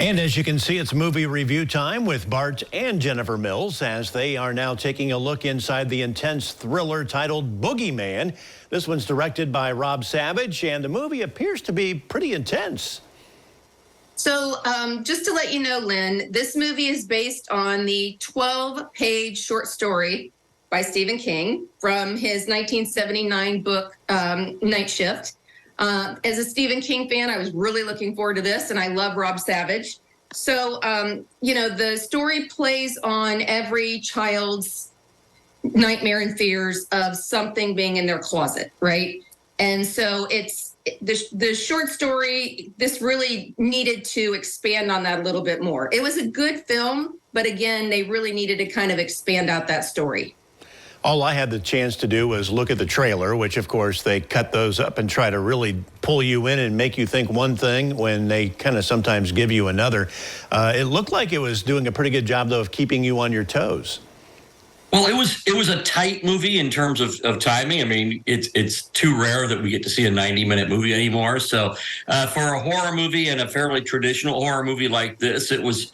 And as you can see, it's movie review time with Bart and Jennifer Mills as they are now taking a look inside the intense thriller titled Boogeyman. This one's directed by Rob Savage, and the movie appears to be pretty intense. So just to let you know, Lynn, this movie is based on the 12-page short story by Stephen King from his 1979 book, Night Shift. As a Stephen King fan, I was really looking forward to this, and I love Rob Savage. So, the story plays on every child's nightmare and fears of something being in their closet, right? And so it's the short story, this really needed to expand on that a little bit more. It was a good film, but again, they really needed to kind of expand out that story. All I had the chance to do was look at the trailer, which, of course, they cut those up and try to really pull you in and make you think one thing when they kind of sometimes give you another. It looked like it was doing a pretty good job, though, of keeping you on your toes. Well, it was a tight movie in terms of timing. I mean, it's too rare that we get to see a 90-minute movie anymore. So for a horror movie and a fairly traditional horror movie like this, it was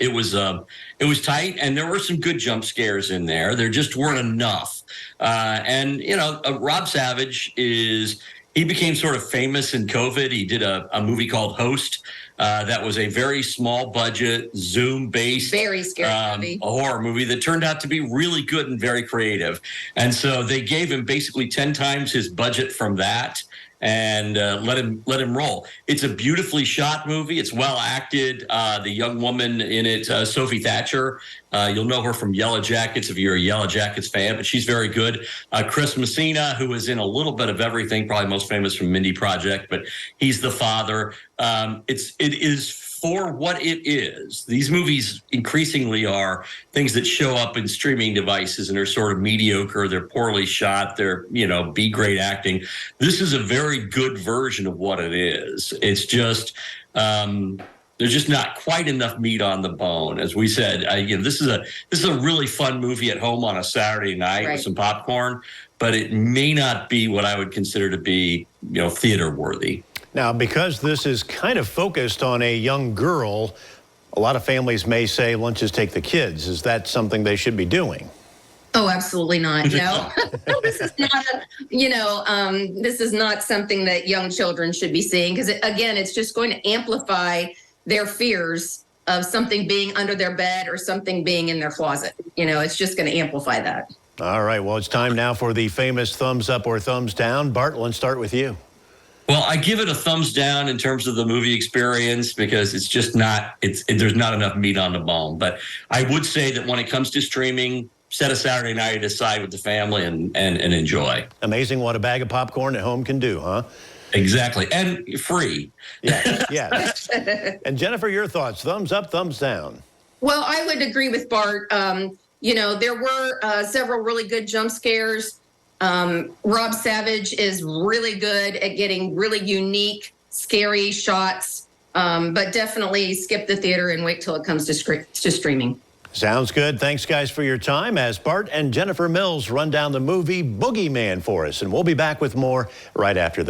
tight, and there were some good jump scares in there. There just weren't enough. Rob Savage he became sort of famous in COVID. He did a movie called Host. That was a very small budget, Zoom-based, very scary movie. A horror movie that turned out to be really good and very creative. And so they gave him basically 10 times his budget from that and let him roll. It's a beautifully shot movie. It's well acted. The young woman in it, Sophie Thatcher, you'll know her from Yellow Jackets if you're a Yellow Jackets fan, but she's very good. Chris Messina, who is in a little bit of everything, probably most famous from Mindy Project, but he's the father. It is for what it is. These movies increasingly are things that show up in streaming devices and are sort of mediocre. They're poorly shot. They're, B-grade acting. This is a very good version of what it is. It's just, there's just not quite enough meat on the bone. As we said, this is a really fun movie at home on a Saturday night with some popcorn, but it may not be what I would consider to be, theater worthy. Now, because this is kind of focused on a young girl, a lot of families may say lunches take the kids. Is that something they should be doing? Oh, absolutely not. No, this is not this is not something that young children should be seeing, because again, it's just going to amplify their fears of something being under their bed or something being in their closet. It's just going to amplify that. All right. Well, it's time now for the famous thumbs up or thumbs down. Bart, let's start with you. Well, I give it a thumbs down in terms of the movie experience because it's just not, there's not enough meat on the bone. But I would say that when it comes to streaming, set a Saturday night aside with the family and enjoy. Amazing what a bag of popcorn at home can do, huh? Exactly. And free. Yes. And Jennifer, your thoughts, thumbs up, thumbs down? Well, I would agree with Bart. There were several really good jump scares. Rob Savage is really good at getting really unique, scary shots, but definitely skip the theater and wait till it comes to streaming. Sounds good. Thanks, guys, for your time as Bart and Jennifer Mills run down the movie Boogeyman for us. And we'll be back with more right after this.